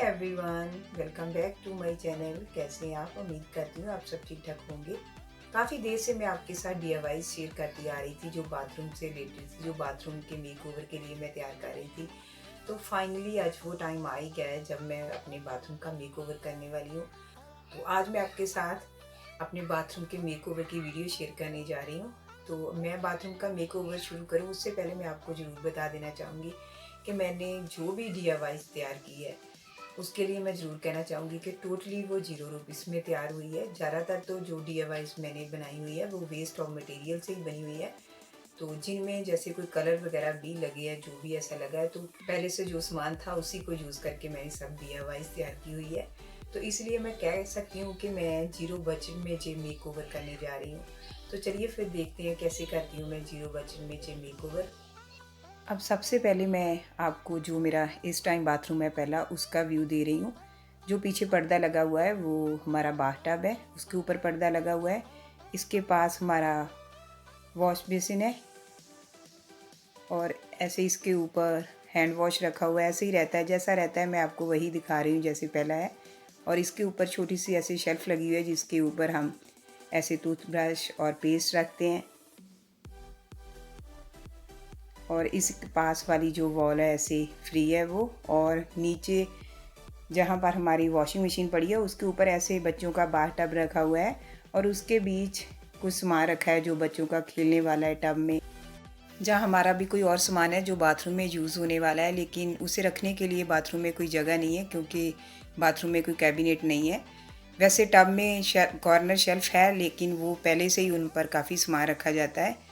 Everyone, welcome back to my channel. कैसे हैं आप? उम्मीद करती हूँ आप सब ठीक ठाक होंगे। काफ़ी देर से मैं आपके साथ डीआईवाई शेयर करती आ रही थी जो बाथरूम से रिलेटेड थी, जो बाथरूम के मेकओवर के लिए मैं तैयार कर रही थी। तो फाइनली आज वो टाइम आ ही गया है जब मैं अपने बाथरूम का मेकओवर करने वाली हूँ। तो आज मैं आपके साथ अपने बाथरूम के मेकओवर की वीडियो शेयर करने जा रही हूँ। तो मैं बाथरूम का मेकओवर शुरू करूँ उससे पहले मैं आपको ज़रूर बता देना चाहूँगी कि मैंने जो भी डीआईवाई तैयार की है उसके लिए मैं ज़रूर कहना चाहूँगी कि टोटली वो ₹0 में तैयार हुई है। ज़्यादातर तो जो डीआईवाईज़ मैंने बनाई हुई है वो वेस्ट ऑफ मटेरियल से ही बनी हुई है। तो जिनमें जैसे कोई कलर वगैरह भी लगे हैं, जो भी ऐसा लगा है, तो पहले से जो सामान था उसी को यूज़ करके मैंने सब डीआईवाईज़ तैयार की हुई है। तो इसलिए मैं कह सकती हूँ कि मैं ज़ीरो बजट में जे मेकओवर करने जा रही हूँ। तो चलिए फिर देखते हैं कैसे करती हूँ मैं ज़ीरो बजट में जे मेकओवर। अब सबसे पहले मैं आपको जो मेरा इस टाइम बाथरूम है पहला उसका व्यू दे रही हूँ। जो पीछे पर्दा लगा हुआ है वो हमारा बाथटब है, उसके ऊपर पर्दा लगा हुआ है। इसके पास हमारा वॉश बेसिन है और ऐसे इसके ऊपर हैंड वॉश रखा हुआ है। ऐसे ही रहता है, जैसा रहता है मैं आपको वही दिखा रही हूँ जैसे पहला है। और इसके ऊपर छोटी सी ऐसी शेल्फ़ लगी हुई है जिसके ऊपर हम ऐसे टूथब्रश और पेस्ट रखते हैं। और इस पास वाली जो वॉल है ऐसे फ्री है वो, और नीचे जहाँ पर हमारी वॉशिंग मशीन पड़ी है उसके ऊपर ऐसे बच्चों का बाथ टब रखा हुआ है और उसके बीच कुछ सामान रखा है जो बच्चों का खेलने वाला है टब में। जहाँ हमारा भी कोई और सामान है जो बाथरूम में यूज़ होने वाला है, लेकिन उसे रखने के लिए बाथरूम में कोई जगह नहीं है क्योंकि बाथरूम में कोई कैबिनेट नहीं है। वैसे टब में कॉर्नर शेल्फ़ है लेकिन वो पहले से ही उन पर काफ़ी सामान रखा जाता है,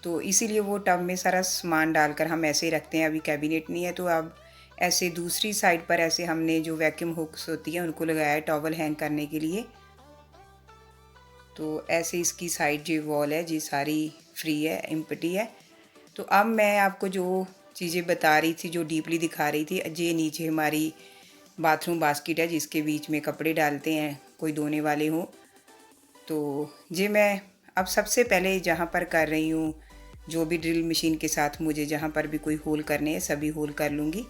तो इसीलिए वो टब में सारा सामान डालकर हम ऐसे ही रखते हैं। अभी कैबिनेट नहीं है तो अब ऐसे दूसरी साइड पर ऐसे हमने जो वैक्यूम हुक्स होती है उनको लगाया है टॉवल हैंग करने के लिए। तो ऐसे इसकी साइड जो वॉल है जी सारी फ्री है, एम्प्टी है। तो अब मैं आपको जो चीज़ें बता रही थी, जो डीपली दिखा रही थी, ये नीचे हमारी बाथरूम बास्केट है जिसके बीच में कपड़े डालते हैं कोई धोने वाले हों। तो ये मैं अब सबसे पहले जहाँ पर कर रही हूँ, जो भी ड्रिल मशीन के साथ मुझे जहाँ पर भी कोई होल करने हैं सभी होल कर लूँगी।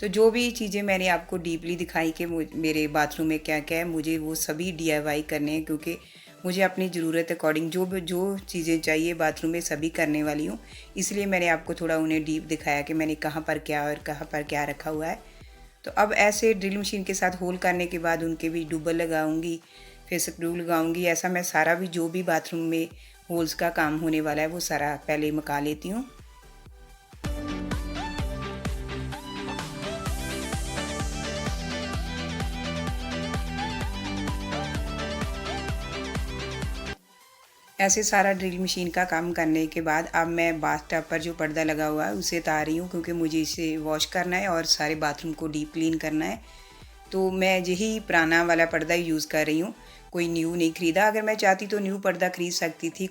तो जो भी चीज़ें मैंने आपको डीपली दिखाई कि मेरे बाथरूम में क्या क्या है, मुझे वो सभी डीआईवाई करने हैं क्योंकि मुझे अपनी ज़रूरत अकॉर्डिंग जो चीज़ें चाहिए बाथरूम में सभी करने वाली हूँ। इसलिए मैंने आपको थोड़ा उन्हें डीप दिखाया कि मैंने कहाँ पर क्या और कहाँ पर क्या रखा हुआ है। तो अब ऐसे ड्रिल मशीन के साथ होल करने के बाद उनके भी डुबल लगाऊंगी, फिर स्क्रू लगाऊंगी। ऐसा मैं सारा भी जो भी बाथरूम में होल्स का काम होने वाला है वो सारा पहले मका लेती हूँ। ऐसे सारा ड्रिल मशीन का काम करने के बाद अब मैं बाथ टब पर जो पर्दा लगा हुआ है उसे उतार रही हूँ क्योंकि मुझे इसे वॉश करना है और सारे बाथरूम को डीप क्लीन करना है। तो मैं यही पुराना वाला पर्दा ही यूज़ कर रही हूँ, कोई न्यू नहीं ख़रीदा। अगर मैं चाहती तो न्यू पर्दा ख़रीद सकती थी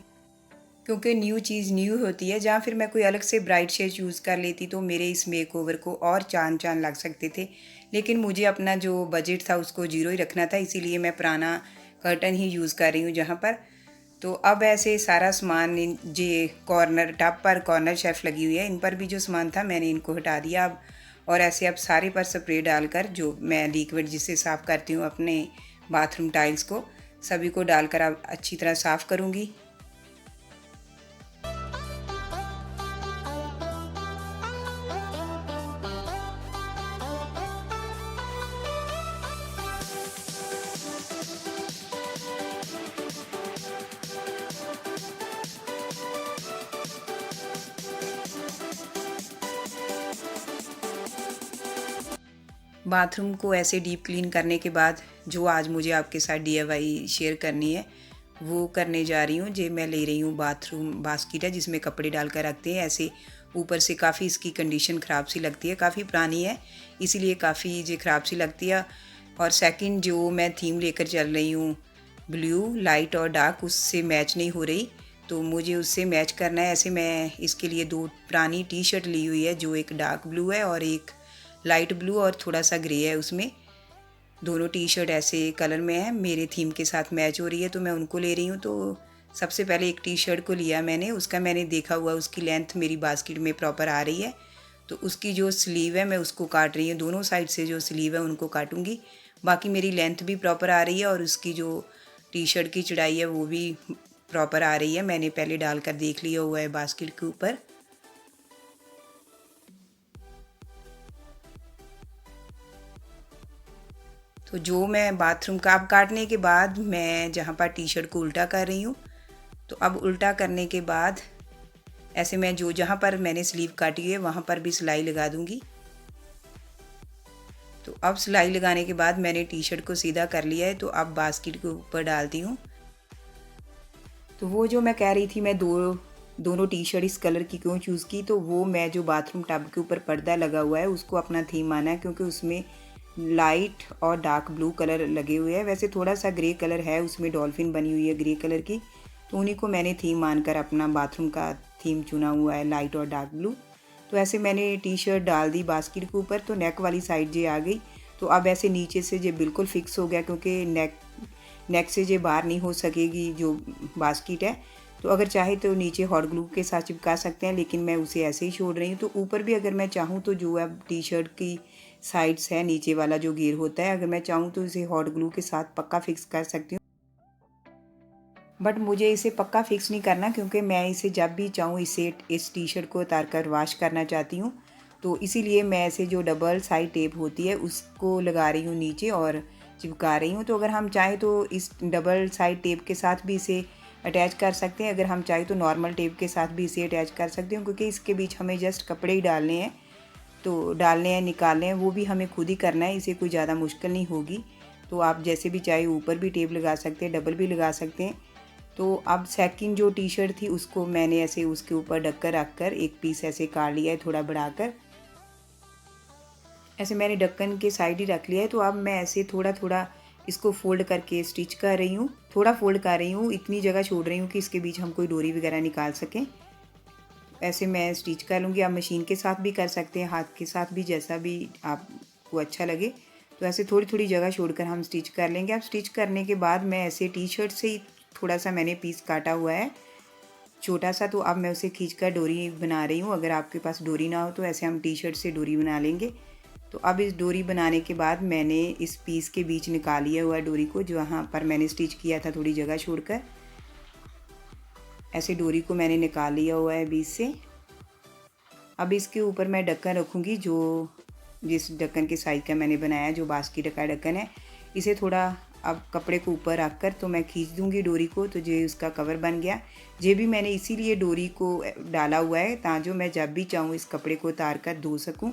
क्योंकि न्यू चीज़ न्यू होती है। जहाँ फिर मैं कोई अलग से ब्राइट शेड यूज़ कर लेती तो मेरे इस मेकओवर को और चाँद चाँद लग सकते थे, लेकिन मुझे अपना जो बजट था उसको ज़ीरो ही रखना था, इसीलिए मैं पुराना कर्टन ही यूज़ कर रही हूँ जहाँ पर। तो अब ऐसे सारा सामान इन जे कॉर्नर टब पर कॉर्नर शेल्फ लगी हुई है, इन पर भी जो सामान था मैंने इनको हटा दिया अब। और ऐसे अब सारे पर स्प्रे डालकर जो मैं लिक्विड जिससे साफ़ करती हूँ अपने बाथरूम टाइल्स को, सभी को डालकर अब अच्छी तरह साफ़ करूँगी। बाथरूम को ऐसे डीप क्लीन करने के बाद जो आज मुझे आपके साथ डीआईवाई शेयर करनी है वो करने जा रही हूँ। जे मैं ले रही हूँ बाथरूम बास्केट है जिसमें कपड़े डाल कर रखते हैं। ऐसे ऊपर से काफ़ी इसकी कंडीशन ख़राब सी लगती है, काफ़ी पुरानी है इसीलिए काफ़ी ये ख़राब सी लगती है। और सेकंड जो मैं थीम लेकर चल रही हूँ ब्लू लाइट और डार्क, उससे मैच नहीं हो रही, तो मुझे उससे मैच करना है। ऐसे मैं इसके लिए दो पुरानी टी शर्ट ली हुई है जो एक डार्क ब्लू है और एक लाइट ब्लू और थोड़ा सा ग्रे है उसमें। दोनों टी शर्ट ऐसे कलर में है, मेरे थीम के साथ मैच हो रही है तो मैं उनको ले रही हूँ। तो सबसे पहले एक टी शर्ट को लिया मैंने, उसका मैंने देखा हुआ उसकी लेंथ मेरी बास्केट में प्रॉपर आ रही है तो उसकी जो स्लीव है मैं उसको काट रही हूँ, दोनों साइड से जो स्लीव है उनको काटूँगी। बाकी मेरी लेंथ भी प्रॉपर आ रही है और उसकी जो टी शर्ट की चौड़ाई है वो भी प्रॉपर आ रही है। मैंने पहले डालकर देख लिया हुआ है बास्केट के ऊपर। तो जो मैं बाथरूम का अब काटने के बाद मैं जहाँ पर टी शर्ट को उल्टा कर रही हूँ, तो अब उल्टा करने के बाद ऐसे मैं जो जहाँ पर मैंने स्लीव काटी है वहाँ पर भी सिलाई लगा दूँगी। तो अब सिलाई लगाने के बाद मैंने टी शर्ट को सीधा कर लिया है, तो अब बास्केट के ऊपर डालती हूँ। तो वो जो मैं कह रही थी मैं दोनों टी शर्ट इस कलर की क्यों चूज़ की, तो वो मैं जो बाथरूम टब के ऊपर पर्दा लगा हुआ है उसको अपना थीम माना है, क्योंकि उसमें लाइट और डार्क ब्लू कलर लगे हुए हैं। वैसे थोड़ा सा ग्रे कलर है, उसमें डॉल्फिन बनी हुई है ग्रे कलर की, तो उन्हीं को मैंने थीम मानकर अपना बाथरूम का थीम चुना हुआ है, लाइट और डार्क ब्लू। तो ऐसे मैंने टी शर्ट डाल दी बास्केट के ऊपर, तो नेक वाली साइड जे आ गई। तो अब ऐसे नीचे से जे बिल्कुल फिक्स हो गया, क्योंकि नेक से जे बाहर नहीं हो सकेगी जो बास्केट है। तो अगर चाहे तो नीचे हॉट ग्लू के साथ चिपका सकते हैं, लेकिन मैं उसे ऐसे ही छोड़ रही हूँ। तो ऊपर भी अगर मैं चाहूँ तो जो अब टी शर्ट की साइड्स है, नीचे वाला जो घेर होता है, अगर मैं चाहूँ तो इसे हॉट ग्लू के साथ पक्का फिक्स कर सकती हूँ। बट मुझे इसे पक्का फिक्स नहीं करना, क्योंकि मैं इसे जब भी चाहूँ इस टी शर्ट को उतार कर वॉश करना चाहती हूँ। तो इसीलिए मैं ऐसे जो डबल साइड टेप होती है उसको लगा रही हूँ नीचे और चिपका रही हूँ। तो अगर हम चाहें तो इस डबल साइड टेप के साथ भी इसे अटैच कर सकते हैं, अगर हम चाहें तो नॉर्मल टेप के साथ भी इसे अटैच कर सकते हैं, क्योंकि इसके बीच हमें जस्ट कपड़े ही डालने हैं। तो डालने हैं निकालने हैं वो भी हमें खुद ही करना है, इसे कोई ज़्यादा मुश्किल नहीं होगी। तो आप जैसे भी चाहे ऊपर भी टेप लगा सकते हैं, डबल भी लगा सकते हैं। तो अब सेकंड जो टी शर्ट थी उसको मैंने ऐसे उसके ऊपर ढककर रख कर एक पीस ऐसे काट लिया है, थोड़ा बढ़ाकर। ऐसे मैंने ढक्कन के साइड ही रख लिया है। तो अब मैं ऐसे थोड़ा थोड़ा इसको फोल्ड करके स्टिच कर रही हूँ, थोड़ा फोल्ड कर रही हूँ, इतनी जगह छोड़ रही हूँ कि इसके बीच हम कोई डोरी वगैरह निकाल सकें। ऐसे मैं स्टिच कर लूँगी। आप मशीन के साथ भी कर सकते हैं, हाथ के साथ भी, जैसा भी आपको अच्छा लगे। तो ऐसे थोड़ी थोड़ी जगह छोड़कर हम स्टिच कर लेंगे। अब स्टिच करने के बाद मैं ऐसे टी शर्ट से ही थोड़ा सा मैंने पीस काटा हुआ है छोटा सा, तो अब मैं उसे खींच कर डोरी बना रही हूँ। अगर आपके पास डोरी ना हो तो ऐसे हम टी शर्ट से डोरी बना लेंगे। तो अब इस डोरी बनाने के बाद मैंने इस पीस के बीच निकाल लिया हुआ डोरी को, जहाँ पर मैंने स्टिच किया था थोड़ी जगह छोड़कर। ऐसे डोरी को मैंने निकाल लिया हुआ है बीच से। अब इसके ऊपर मैं ढक्कन रखूँगी, जो जिस ढक्कन के साइज़ का मैंने बनाया, जो बास्केट का ढक्कन है। इसे थोड़ा अब कपड़े को ऊपर रख कर तो मैं खींच दूँगी डोरी को, तो ये उसका कवर बन गया। ये भी मैंने इसीलिए डोरी को डाला हुआ है ताकि मैं जब भी चाहूँ इस कपड़े को उतार कर धो सकूँ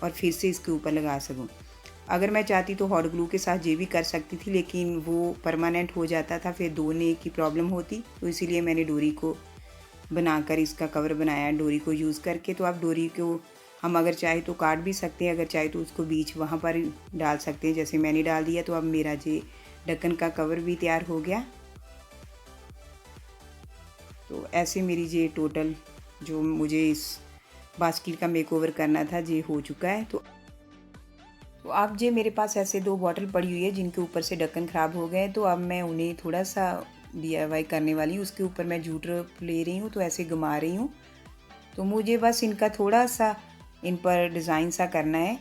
और फिर से इसके ऊपर लगा सकूँ। अगर मैं चाहती तो हॉट ग्लू के साथ ये भी कर सकती थी, लेकिन वो परमानेंट हो जाता था, फिर धोने की प्रॉब्लम होती। तो इसीलिए मैंने डोरी को बनाकर इसका कवर बनाया डोरी को यूज़ करके। तो आप डोरी को हम अगर चाहे तो काट भी सकते हैं, अगर चाहे तो उसको बीच वहाँ पर डाल सकते हैं, जैसे मैंने डाल दिया। तो अब मेरा ये ढक्कन का कवर भी तैयार हो गया। तो ऐसे मेरी ये टोटल जो मुझे इस बास्केट का मेकओवर करना था ये हो चुका है। तो अब ये मेरे पास ऐसे 2 बॉटल पड़ी हुई है जिनके ऊपर से ढक्कन ख़राब हो गए, तो अब मैं उन्हें थोड़ा सा DIY करने वाली हूँ। उसके ऊपर मैं जूट रोप ले रही हूँ, तो ऐसे घुमा रही हूँ। तो मुझे बस इनका थोड़ा सा इन पर डिज़ाइन सा करना है।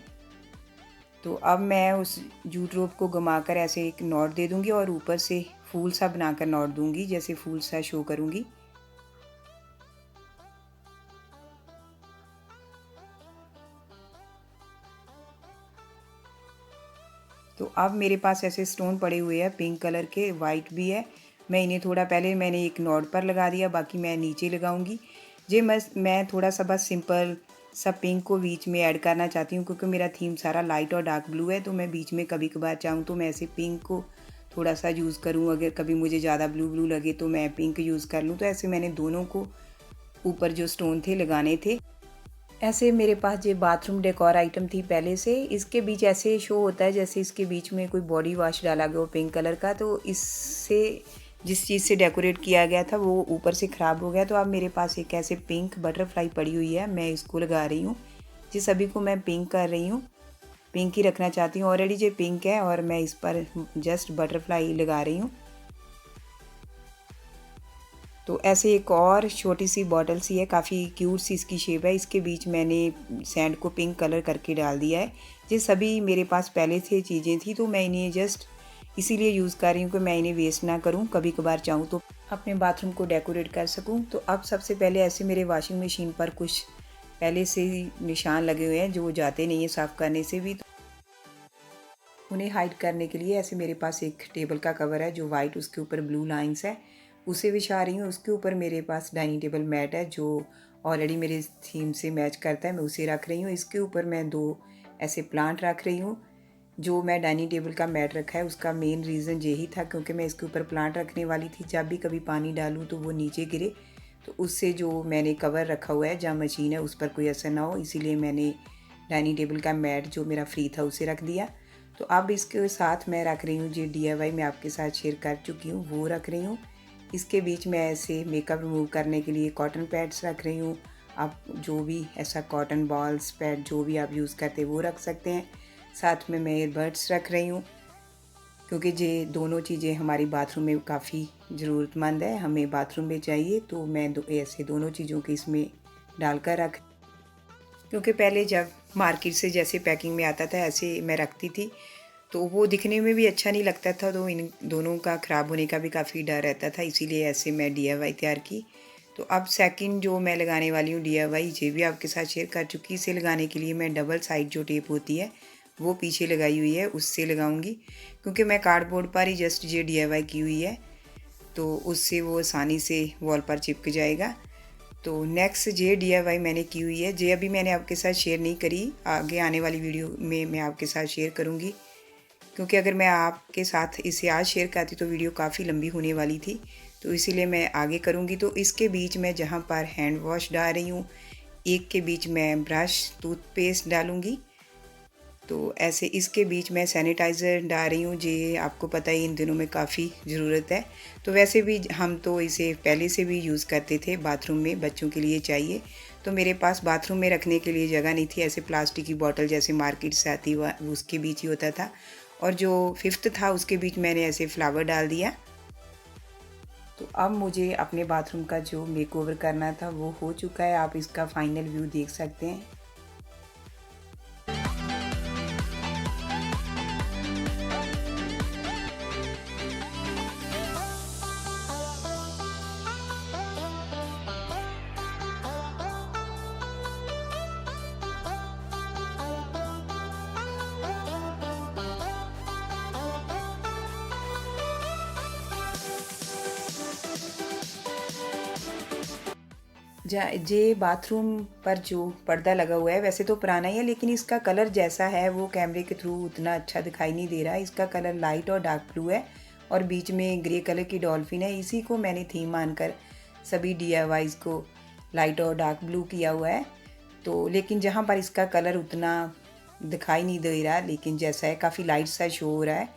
तो अब मैं उस जूट रोप को घुमाकर ऐसे एक नॉट दे दूँगी और ऊपर से फूल सा बनाकर नॉट दूँगी, जैसे फूल सा शो करूँगी। तो अब मेरे पास ऐसे स्टोन पड़े हुए हैं पिंक कलर के, वाइट भी है। मैं इन्हें थोड़ा पहले मैंने एक नॉट पर लगा दिया, बाकी मैं नीचे लगाऊंगी। जे मैं थोड़ा सा बस सिंपल सा पिंक को बीच में ऐड करना चाहती हूँ, क्योंकि मेरा थीम सारा लाइट और डार्क ब्लू है। तो मैं बीच में कभी कभार चाहूँ तो मैं ऐसे पिंक को थोड़ा सा यूज़ करूँ, अगर कभी मुझे ज़्यादा ब्लू ब्लू लगे तो मैं पिंक यूज़ कर लूँ। तो ऐसे मैंने दोनों को ऊपर जो स्टोन थे लगाने थे। ऐसे मेरे पास ये बाथरूम डेकोर आइटम थी पहले से। इसके बीच ऐसे शो होता है जैसे इसके बीच में कोई बॉडी वॉश डाला गया हो पिंक कलर का। तो इससे जिस चीज़ से डेकोरेट किया गया था वो ऊपर से ख़राब हो गया। तो अब मेरे पास एक ऐसे पिंक बटरफ्लाई पड़ी हुई है, मैं इसको लगा रही हूँ। जी सभी को मैं पिंक कर रही हूँ, पिंक ही रखना चाहती हूँ। ऑलरेडी ये पिंक है और मैं इस पर जस्ट बटरफ्लाई लगा रही हूँ। तो ऐसे एक और छोटी सी बॉटल सी है, काफ़ी क्यूट सी इसकी शेप है। इसके बीच मैंने सैंड को पिंक कलर करके डाल दिया है। ये सभी मेरे पास पहले से चीज़ें थी, तो मैं इन्हें जस्ट इसीलिए यूज़ कर रही हूँ कि मैं इन्हें वेस्ट ना करूँ, कभी कभार चाहूँ तो अपने बाथरूम को डेकोरेट कर सकूँ। तो अब सबसे पहले ऐसे मेरे वॉशिंग मशीन पर कुछ पहले से ही निशान लगे हुए हैं जो जाते नहीं है साफ़ करने से भी। उन्हें हाइड करने के लिए ऐसे मेरे पास एक टेबल का कवर है जो वाइट, उसके ऊपर ब्लू लाइंस है, उसे बिछा रही हूँ। उसके ऊपर मेरे पास डाइनिंग टेबल मैट है जो ऑलरेडी मेरे थीम से मैच करता है, मैं उसे रख रही हूँ। इसके ऊपर मैं 2 ऐसे प्लांट रख रही हूँ। जो मैं डाइनिंग टेबल का मैट रखा है उसका मेन रीज़न यही था क्योंकि मैं इसके ऊपर प्लांट रखने वाली थी, जब भी कभी पानी डालूँ तो वो नीचे गिरे, तो उससे जो मैंने कवर रखा हुआ है जहाँ मशीन है उस पर कोई असर ना हो, इसीलिए मैंने डाइनिंग टेबल का मैट जो मेरा फ्री था उसे रख दिया। तो अब इसके साथ मैं रख रही हूँ जो DIY मैं आपके साथ शेयर कर चुकी हूँ वो रख रही हूँ। इसके बीच में ऐसे मेकअप रिमूव करने के लिए कॉटन पैड्स रख रही हूँ। आप जो भी ऐसा कॉटन बॉल्स पैड जो भी आप यूज़ करते हैं वो रख सकते हैं। साथ में मैं ईयरबड्स रख रही हूँ क्योंकि ये दोनों चीज़ें हमारी बाथरूम में काफ़ी ज़रूरतमंद है, हमें बाथरूम में चाहिए, तो मैं ऐसे दोनों चीज़ों के इसमें डालकर रख, क्योंकि पहले जब मार्केट से जैसे पैकिंग में आता था ऐसे मैं रखती थी तो वो दिखने में भी अच्छा नहीं लगता था, तो इन दोनों का ख़राब होने का भी काफ़ी डर रहता था, इसीलिए ऐसे मैं DIY तैयार की। तो अब सेकंड जो मैं लगाने वाली हूँ DIY, ये भी आपके साथ शेयर कर चुकी। इसे लगाने के लिए मैं डबल साइड जो टेप होती है वो पीछे लगाई हुई है, उससे लगाऊंगी क्योंकि मैं कार्डबोर्ड पर ही जस्ट ये DIY की हुई है, तो उससे वो आसानी से वॉल पर चिपक जाएगा। तो नेक्स्ट ये DIY मैंने की हुई है, ये अभी मैंने आपके साथ शेयर नहीं करी, आगे आने वाली वीडियो में मैं आपके साथ शेयर करूँगी, क्योंकि अगर मैं आपके साथ इसे आज शेयर करती तो वीडियो काफ़ी लंबी होने वाली थी, तो इसीलिए मैं आगे करूँगी। तो इसके बीच में जहाँ पर हैंड वॉश डाल रही हूँ, एक के बीच मैं ब्रश टूथपेस्ट डालूँगी, तो ऐसे इसके बीच मैं सैनिटाइज़र डाल रही हूँ। ये आपको पता ही इन दिनों में काफ़ी ज़रूरत है, तो वैसे भी हम तो इसे पहले से भी यूज़ करते थे, बाथरूम में बच्चों के लिए चाहिए, तो मेरे पास बाथरूम में रखने के लिए जगह नहीं थी, ऐसे प्लास्टिक की बॉटल जैसे मार्केट से आती हुआ उसके बीच ही होता था, और जो 5th था उसके बीच मैंने ऐसे फ्लावर डाल दिया। तो अब मुझे अपने बाथरूम का जो मेकओवर करना था वो हो चुका है, आप इसका फाइनल व्यू देख सकते हैं। जे बाथरूम पर जो पर्दा लगा हुआ है वैसे तो पुराना ही है, लेकिन इसका कलर जैसा है वो कैमरे के थ्रू उतना अच्छा दिखाई नहीं दे रहा है। इसका कलर लाइट और डार्क ब्लू है और बीच में ग्रे कलर की डॉल्फिन है, इसी को मैंने थीम मानकर सभी DIYs को लाइट और डार्क ब्लू किया हुआ है। तो लेकिन जहाँ पर इसका कलर उतना दिखाई नहीं दे रहा, लेकिन जैसा है काफ़ी लाइट सा शो हो रहा है।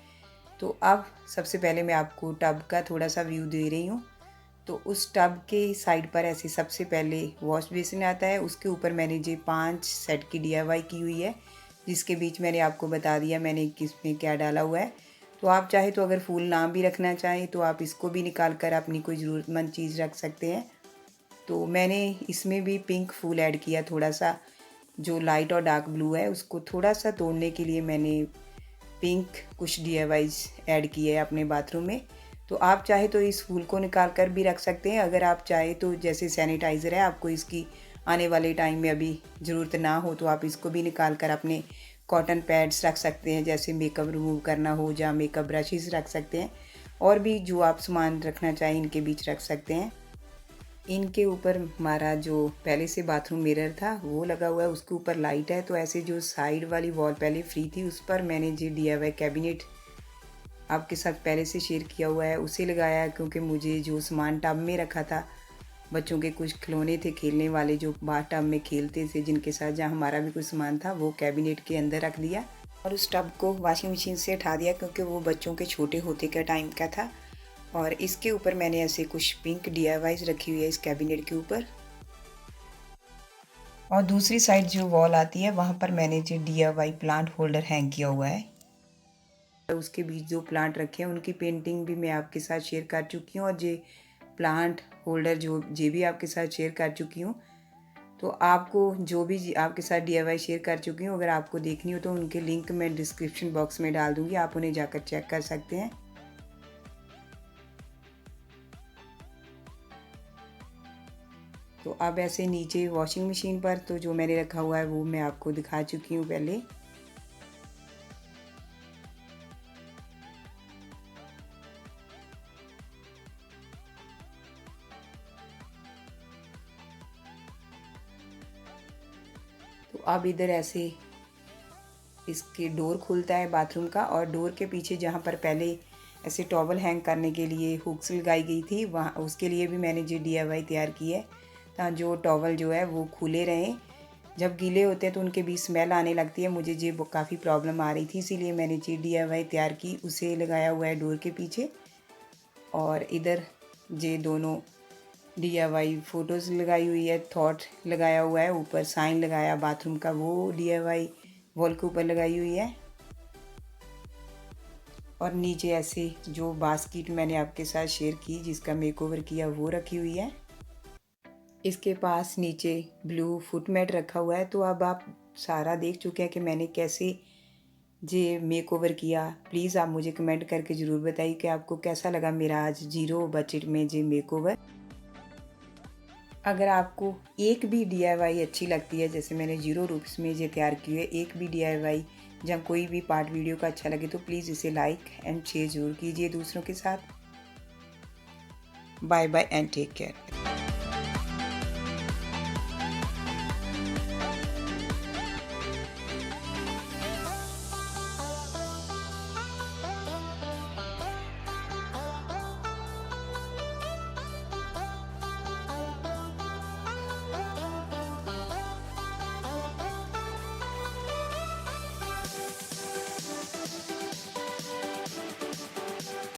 तो अब सबसे पहले मैं आपको टब का थोड़ा सा व्यू दे रही हूँ। तो उस टब के साइड पर ऐसे सबसे पहले वॉश बेसिन आता है, उसके ऊपर मैंने ये 5 सेट की DIY की हुई है, जिसके बीच मैंने आपको बता दिया मैंने किसमें क्या डाला हुआ है। तो आप चाहे तो अगर फूल ना भी रखना चाहें तो आप इसको भी निकाल कर अपनी कोई ज़रूरतमंद चीज़ रख सकते हैं। तो मैंने इसमें भी पिंक फूल ऐड किया थोड़ा सा, जो लाइट और डार्क ब्लू है उसको थोड़ा सा तोड़ने के लिए मैंने पिंक कुछ DIYs ऐड किए है अपने बाथरूम में। तो आप चाहे तो इस फूल को निकाल कर भी रख सकते हैं, अगर आप चाहे तो जैसे सैनिटाइज़र है आपको इसकी आने वाले टाइम में अभी ज़रूरत ना हो तो आप इसको भी निकाल कर अपने कॉटन पैड्स रख सकते हैं, जैसे मेकअप रिमूव करना हो या मेकअप ब्रशेज़ रख सकते हैं, और भी जो आप सामान रखना चाहें इनके बीच रख सकते हैं। इनके ऊपर हमारा जो पहले से बाथरूम मिरर था वो लगा हुआ है, उसके ऊपर लाइट है, तो ऐसे जो साइड वाली वॉल पहले फ्री थी उस पर मैंने जो DIY कैबिनेट आपके साथ पहले से शेयर किया हुआ है उसे लगाया, क्योंकि मुझे जो सामान टब में रखा था, बच्चों के कुछ खिलौने थे खेलने वाले जो बाहर टब में खेलते थे जिनके साथ, जहाँ हमारा भी कुछ सामान था वो कैबिनेट के अंदर रख दिया और उस टब को वॉशिंग मशीन से हटा दिया क्योंकि वो बच्चों के छोटे होते के टाइम का था। और इसके ऊपर मैंने ऐसे कुछ पिंक DIYs रखी हुई है इस कैबिनेट के ऊपर, और दूसरी साइड जो वॉल आती है वहाँ पर मैंने जो DIY प्लांट होल्डर हैंग किया हुआ है। उसके बीच जो प्लांट रखे हैं उनकी पेंटिंग भी मैं आपके साथ शेयर कर चुकी हूँ, और ये प्लांट होल्डर जो ये भी आपके साथ शेयर कर चुकी हूँ। तो आपको जो भी आपके साथ DIY शेयर कर चुकी हूँ, अगर आपको देखनी हो तो उनके लिंक मैं डिस्क्रिप्शन बॉक्स में डाल दूँगी, आप उन्हें जाकर चेक कर सकते हैं। तो अब ऐसे नीचे वॉशिंग मशीन पर तो जो मैंने रखा हुआ है वो मैं आपको दिखा चुकी हूँ पहले। तो अब इधर ऐसे इसके डोर खुलता है बाथरूम का, और डोर के पीछे जहाँ पर पहले ऐसे टॉवल हैंग करने के लिए हुक्स लगाई गई थी, वहाँ उसके लिए भी मैंने जो DIY तैयार की है, ताकि जो टॉवल जो है वो खुले रहें। जब गीले होते हैं तो उनके बीच स्मेल आने लगती है, मुझे ये काफ़ी प्रॉब्लम आ रही थी, इसीलिए मैंने जो DIY तैयार की उसे लगाया हुआ है डोर के पीछे। और इधर ये दोनों DIY फ़ोटोज़ लगाई हुई है, थॉट लगाया हुआ है, ऊपर साइन लगाया बाथरूम का, वो DIY वॉल के ऊपर लगाई हुई है। और नीचे ऐसे जो बास्केट मैंने आपके साथ शेयर की जिसका मेकओवर किया वो रखी हुई है। इसके पास नीचे ब्लू फुट मैट रखा हुआ है। तो अब आप सारा देख चुके हैं कि मैंने कैसे ये मेकओवर किया। प्लीज़ आप मुझे कमेंट करके ज़रूर बताइए कि आपको कैसा लगा मेरा आज ज़ीरो बजट में ये मेकओवर। अगर आपको एक भी DIY अच्छी लगती है, जैसे मैंने ₹0 में ये तैयार की है, एक भी DIY या कोई भी पार्ट वीडियो का अच्छा लगे तो प्लीज़ इसे लाइक एंड शेयर ज़रूर कीजिए दूसरों के साथ। Bye bye and take care.